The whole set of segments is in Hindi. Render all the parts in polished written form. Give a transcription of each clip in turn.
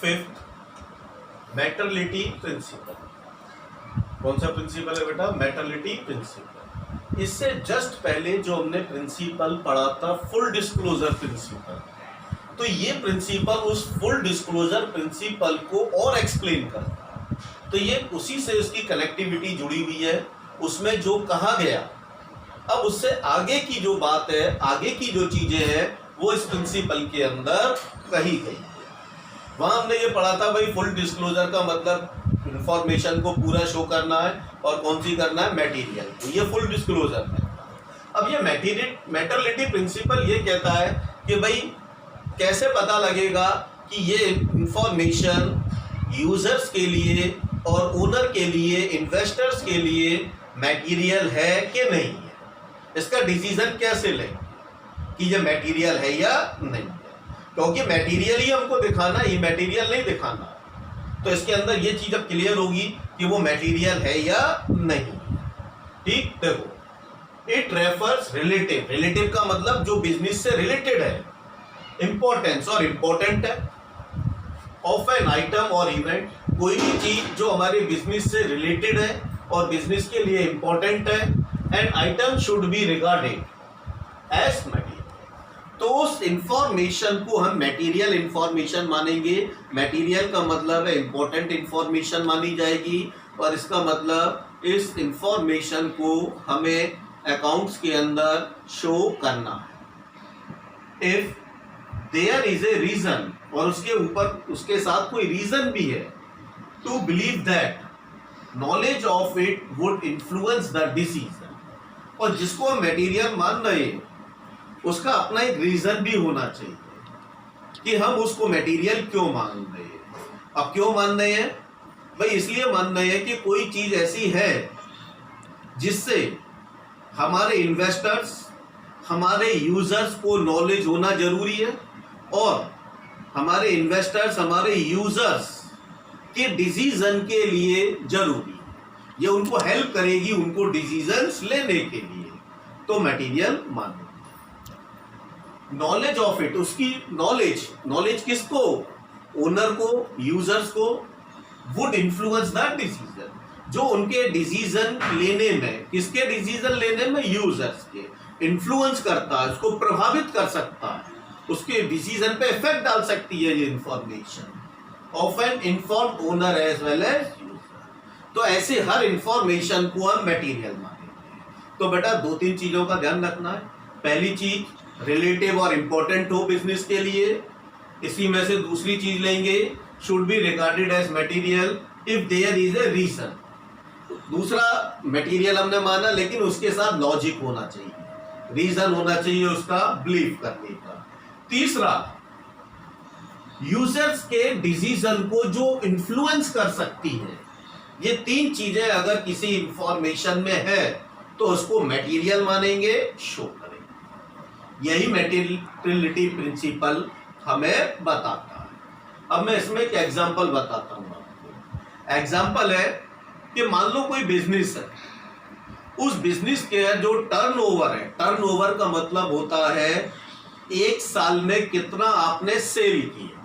Fifth, मेटरलिटी principal. कौन सा प्रिंसिपल है बेटा? मेटरलिटी प्रिंसिपल। इससे जस्ट पहले जो हमने प्रिंसिपल पढ़ा था फुल डिस्क्लोजर प्रिंसिपल, तो ये प्रिंसिपल उस फुल डिस्क्लोजर प्रिंसिपल को और एक्सप्लेन करता है। तो ये उसी से उसकी कनेक्टिविटी जुड़ी हुई है, उसमें जो कहा गया। अब उससे आगे की जो बात है, आगे की जो चीजें हैं, वो इस प्रिंसिपल के अंदर कही गई है। वहां हमने ये पढ़ा था भाई फुल डिस्क्लोजर का मतलब इंफॉर्मेशन को पूरा शो करना है, और कौन सी करना है? मटेरियल। तो ये फुल डिस्क्लोजर है। अब ये मेटरलिटी प्रिंसिपल ये कहता है कि भाई कैसे पता लगेगा कि ये इंफॉर्मेशन यूजर्स के लिए और ओनर के लिए, इन्वेस्टर्स के लिए मटेरियल है कि नहीं है। इसका डिसीजन कैसे लें कि ये मटेरियल है या नहीं है, क्योंकि मटेरियल ही हमको दिखाना, ये मटेरियल नहीं दिखाना। तो इसके अंदर ये चीज अब क्लियर होगी कि वो मटेरियल है या नहीं। ठीक, देखो इट रेफर्स रिलेटिव। रिलेटिव का मतलब जो बिजनेस से रिलेटेड है, इंपॉर्टेंस और इंपॉर्टेंट है, ऑफ एन आइटम और इवेंट। कोई भी चीज जो हमारे बिजनेस से रिलेटेड है और बिजनेस के लिए इंपॉर्टेंट है, and item should be regarded as material. तो उस इंफॉर्मेशन को हम मटेरियल इंफॉर्मेशन मानेंगे। मटेरियल का मतलब है इंपॉर्टेंट इंफॉर्मेशन मानी जाएगी, और इसका मतलब इस इंफॉर्मेशन को हमें अकाउंट्स के अंदर शो करना है। If there is a reason, और उसके ऊपर उसके साथ कोई रीजन भी है, to believe that knowledge of it would influence the decision. और जिसको हम मटेरियल मान रहे हैं उसका अपना एक रीजन भी होना चाहिए कि हम उसको मटेरियल क्यों मान रहे हैं। अब क्यों मान रहे हैं भाई? इसलिए मान रहे हैं कि कोई चीज ऐसी है जिससे हमारे इन्वेस्टर्स, हमारे यूजर्स को नॉलेज होना जरूरी है, और हमारे इन्वेस्टर्स, हमारे यूजर्स के डिसीजन के लिए जरूरी है। ये उनको हेल्प करेगी उनको डिसीजंस लेने के लिए, तो मटेरियल मानो। नॉलेज ऑफ इट, उसकी नॉलेज किसको? ओनर को, यूजर्स को। वुड इन्फ्लुएंस द डिसीजन, जो उनके डिसीजन लेने में, किसके डिसीजन लेने में? यूजर्स के। इन्फ्लुएंस करता है, उसको प्रभावित कर सकता है, उसके डिसीजन पे इफेक्ट डाल सकती है ये information. Of an informed owner as well as user. तो ऐसे हर इंफॉर्मेशन को हम मटेरियल मानेंगे। तो बेटा दो तीन चीजों का ध्यान रखना है। पहली चीज, रिलेटिव और इंपॉर्टेंट हो बिजनेस के लिए। इसी में से दूसरी चीज लेंगे, should be regarded as material if there is a reason. दूसरा, मटेरियल हमने माना, लेकिन उसके साथ लॉजिक होना चाहिए, रीजन होना चाहिए उसका बिलीव करने का। तीसरा, यूजर्स के डिसीजन को जो इन्फ्लुएंस कर सकती है। ये तीन चीजें अगर किसी इंफॉर्मेशन में है तो उसको मटेरियल मानेंगे, शो करेंगे। यही मटेरियलिटी प्रिंसिपल हमें बताता है। अब मैं इसमें एक एग्जांपल बताता हूं आपको। एग्जांपल है कि मान लो कोई बिजनेस है, उस बिजनेस के जो टर्नओवर है, टर्नओवर का मतलब होता है एक साल में कितना आपने सेल किया,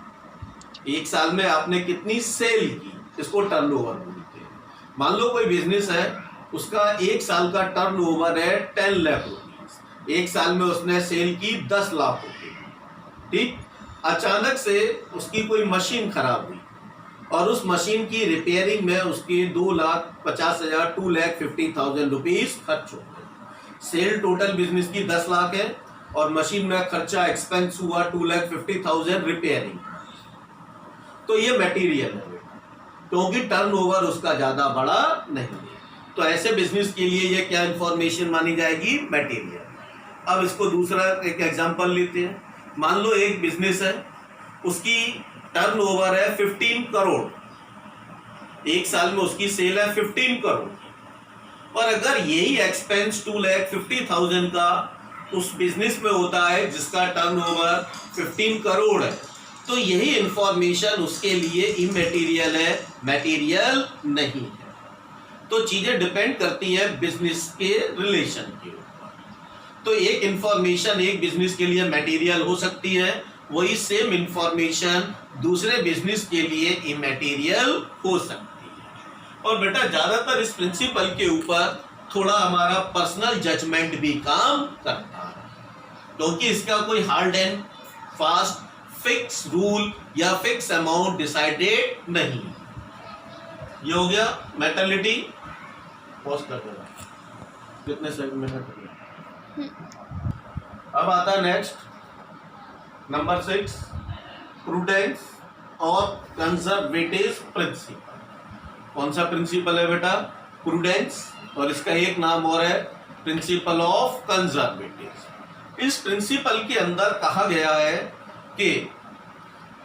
एक साल में आपने कितनी सेल की, इसको टर्नओवर बोलते हैं। मान लो कोई बिजनेस है, उसका एक साल का टर्नओवर है 10 लाख रुपीज, एक साल में उसने सेल की 10 लाख रुपए। ठीक, अचानक से उसकी कोई मशीन खराब हुई और उस मशीन की रिपेयरिंग में उसके 2,50,000 2,50,000 रुपीज खर्च हो गए। सेल टोटल बिजनेस की 10 लाख है और मशीन में खर्चा एक्सपेंस हुआ 2,50,000 रिपेयरिंग। तो ये मटेरियल है क्योंकि टर्नओवर उसका ज्यादा बड़ा नहीं है। तो ऐसे बिजनेस के लिए ये क्या इंफॉर्मेशन मानी जाएगी? मटेरियल। अब इसको दूसरा एक एग्जांपल लेते हैं। मान लो एक बिजनेस है, उसकी टर्नओवर है 15 करोड़, एक साल में उसकी सेल है 15 करोड़, और अगर यही एक्सपेंस 2,50,000 का उस बिजनेस में होता है जिसका टर्नओवर 15 करोड़ है, तो यही इंफॉर्मेशन उसके लिए इमैटेरियल है, मटेरियल नहीं है। तो चीजें डिपेंड करती है बिजनेस के रिलेशन के ऊपर। तो एक इंफॉर्मेशन एक बिजनेस के लिए मटेरियल हो सकती है वही सेम इंफॉर्मेशन दूसरे बिजनेस के लिए इमैटेरियल हो सकती है। और बेटा ज्यादातर इस प्रिंसिपल के ऊपर थोड़ा हमारा पर्सनल जजमेंट भी काम करता है, क्योंकि इसका कोई hard and fast fix rule या फिक्स अमाउंट डिसाइडेड नहीं। ये हो गया मेटलिटी। पॉज कर देना, कितने सेकंड में। अब आता है नेक्स्ट नंबर 6, प्रूडेंस और कंजर्वेटिव प्रिंसिपल। कौन सा प्रिंसिपल है बेटा? प्रूडेंस, और इसका एक नाम और है प्रिंसिपल ऑफ कंजर्वेटिव। इस प्रिंसिपल के अंदर कहा गया है कि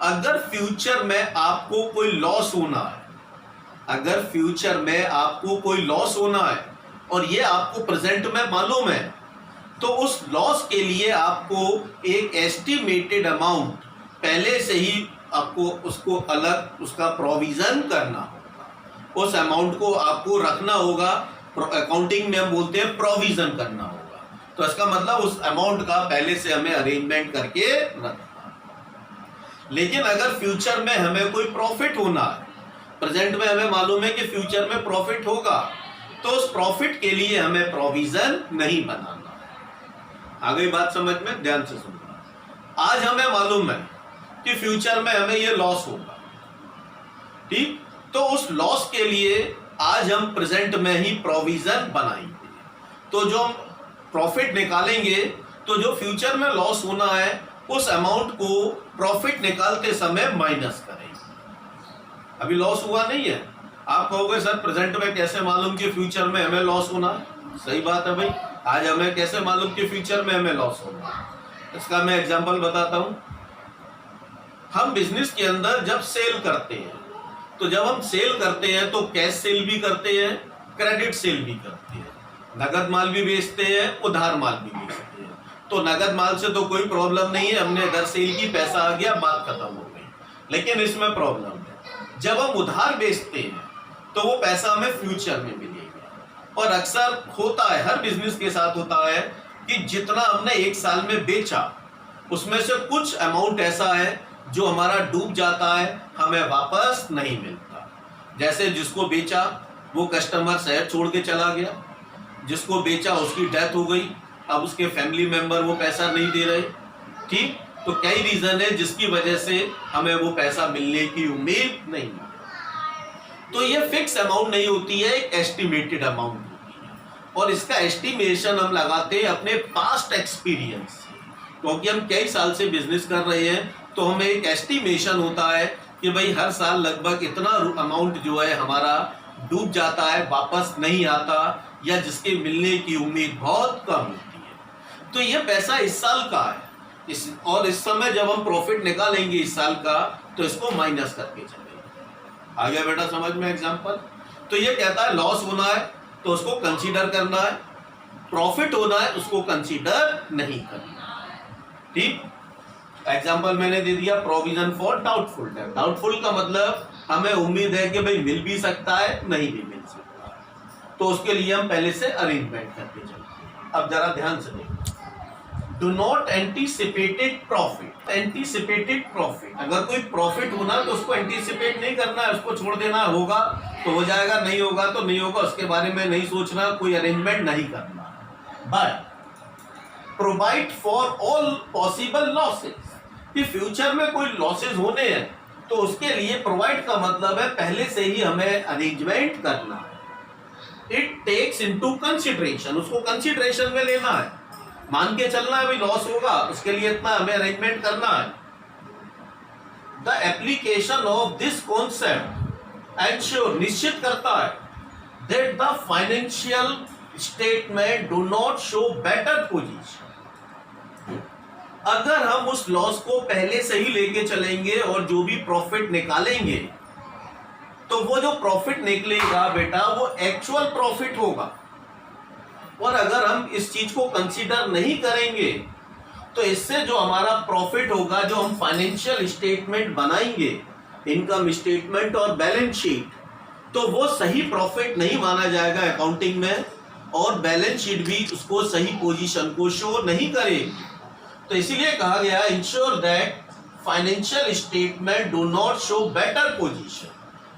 अगर फ्यूचर में आपको कोई लॉस होना है, अगर फ्यूचर में आपको कोई लॉस होना है और ये आपको प्रेजेंट में मालूम है, तो उस लॉस के लिए आपको एक एस्टिमेटेड अमाउंट पहले से ही आपको उसको अलग उसका प्रोविजन करना होगा। उस अमाउंट को आपको रखना होगा, अकाउंटिंग में हम बोलते हैं प्रोविजन करना होगा। तो इसका मतलब उस अमाउंट का पहले से हमें अरेंजमेंट करके रखना। लेकिन अगर फ्यूचर में हमें कोई प्रॉफिट होना है, प्रेजेंट में हमें मालूम है कि फ्यूचर में प्रॉफिट होगा, तो उस प्रॉफिट के लिए हमें प्रोविजन नहीं बनाना है। आ गई बात समझ में? ध्यान से सुनना। आज हमें मालूम है कि फ्यूचर में हमें ये लॉस होगा, ठीक? तो उस लॉस के लिए आज हम प्रेजेंट में ही प्रोविजन बनाएंगे। तो जो हम प्रॉफिट निकालेंगे, तो जो फ्यूचर में लॉस होना है उस अमाउंट को प्रॉफिट निकालते समय माइनस करेंगे। अभी लॉस हुआ नहीं है, आप कहोगे सर प्रेजेंट में कैसे मालूम कि फ्यूचर में हमें लॉस होना है? सही बात है भाई, आज हमें कैसे मालूम कि फ्यूचर में हमें लॉस होना है? इसका मैं एग्जांपल बताता हूं। हम बिजनेस के अंदर जब सेल करते हैं, तो जब हम सेल करते हैं तो कैश सेल भी करते हैं, क्रेडिट सेल भी करते हैं, नगद माल भी बेचते हैं, उधार माल भी बेचते हैं। तो नगद माल से तो कोई प्रॉब्लम नहीं है, हमने अगर सेल की पैसा आ गया, बात खत्म हो गई। लेकिन इसमें प्रॉब्लम है, जब हम उधार बेचते हैं तो वो पैसा हमें फ्यूचर में मिलेगा। और अक्सर होता है, हर बिजनेस के साथ होता है कि जितना हमने एक साल में बेचा उसमें से कुछ अमाउंट ऐसा है जो हमारा डूब जाता है, हमें वापस नहीं मिलता। जैसे जिसको बेचा वो कस्टमर शहर छोड़ के चला गया, जिसको बेचा उसकी डेथ हो गई, अब उसके फैमिली मेंबर वो पैसा नहीं दे रहे, ठीक? तो कई रीजन है जिसकी वजह से हमें वो पैसा मिलने की उम्मीद नहीं है। तो ये फिक्स अमाउंट नहीं होती है, एक एस्टिमेटेड अमाउंट होती है। और इसका एस्टिमेशन हम लगाते हैं अपने पास्ट एक्सपीरियंस से, क्योंकि हम कई साल से बिजनेस कर रहे हैं, तो हमें एक एस्टिमेशन होता है कि भाई हर साल लगभग इतना अमाउंट जो है हमारा डूब जाता है, वापस नहीं आता, या जिसके मिलने की उम्मीद बहुत कम होती है। तो ये पैसा इस साल का है, और इस समय जब हम प्रॉफिट निकालेंगे इस साल का, तो इसको माइनस करके चलेंगे। आ गया बेटा समझ में एग्जांपल? तो ये कहता है लॉस होना है तो उसको कंसीडर करना है, प्रॉफिट होना है उसको कंसीडर नहीं करना, ठीक? एग्जांपल मैंने दे दिया, provision for doubtful debt. Doubtful का मतलब हमें उम्मीद है कि भाई मिल भी सकता है, नहीं भी मिल सकता है, तो उसके लिए हम पहले से अरेंजमेंट करके चलते। अब जरा ध्यान से देखो, do not anticipated profit. Anticipated profit, अगर कोई प्रॉफिट होना तो उसको एंटीसिपेट नहीं करना है, उसको छोड़ देना, होगा तो हो जाएगा, नहीं होगा तो नहीं होगा, उसके बारे में नहीं सोचना, कोई अरेंजमेंट नहीं करना। But provide for all possible losses, कि फ्यूचर में कोई लॉसेस होने हैं तो उसके लिए प्रोवाइड का मतलब है पहले से ही हमें अरेंजमेंट करना है। इट टेक्स इनटू कंसिडरेशन, उसको कंसिडरेशन में लेना है, मान के चलना है भाई लॉस होगा, उसके लिए इतना हमें अरेंजमेंट करना है। The application of this concept ensure, निश्चित करता है, that the financial statement do not show better position. अगर हम उस लॉस को पहले से ही लेके चलेंगे और जो भी प्रॉफिट निकालेंगे, तो वो जो प्रॉफिट निकलेगा बेटा वो एक्चुअल प्रॉफिट होगा। और अगर हम इस चीज को कंसीडर नहीं करेंगे तो इससे जो हमारा प्रॉफिट होगा, जो हम फाइनेंशियल स्टेटमेंट बनाएंगे, इनकम स्टेटमेंट और बैलेंस शीट, तो वो सही प्रॉफिट नहीं माना जाएगा अकाउंटिंग में, और बैलेंस शीट भी उसको सही पोजीशन को शो नहीं करेगी। तो इसीलिए कहा गया ensure that financial statement do not show better position.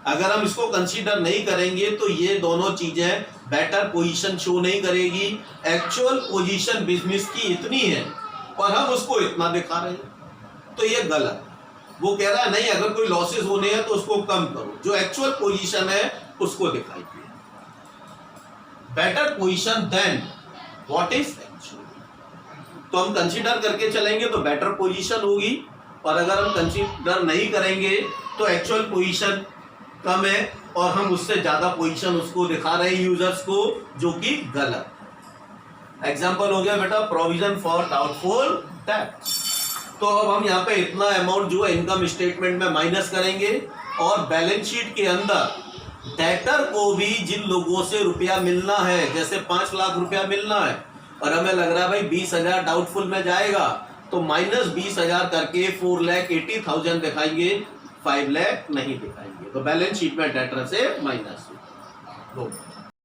अगर हम इसको कंसीडर नहीं करेंगे तो ये दोनों चीजें बेटर पोजीशन शो नहीं करेगी। एक्चुअल पोजीशन बिजनेस की इतनी है और हम उसको इतना दिखा रहे हैं, तो ये गलत। वो कह रहा है नहीं, अगर कोई लॉसेस होने हैं तो उसको कम करो, जो एक्चुअल पोजीशन है उसको दिखाइए। Better position than what is actual. तो हम कंसीडर करके चलेंगे तो बेटर पोजीशन होगी, और अगर हम कंसीडर नहीं करेंगे तो एक्चुअल पोजीशन कम है और हम उससे ज्यादा पोजीशन उसको दिखा रहे हैं यूजर्स को, जो कि गलत। एग्जांपल हो गया बेटा प्रोविजन फॉर डाउटफुल डेब्ट्स। तो अब हम यहाँ पे इतना अमाउंट जो है इनकम स्टेटमेंट में माइनस करेंगे, और बैलेंस शीट के अंदर डेटर को भी जिन लोगों से रुपया मिलना है, जैसे 5 लाख रुपया मिलना है और हमें लग रहा है भाई 20,000 डाउटफुल में जाएगा, तो माइनस 20,000 करके 4,80,000 दिखाएंगे, 5 लाख नहीं दिखाएंगे। तो बैलेंस शीट में डेटर से माइनस हो।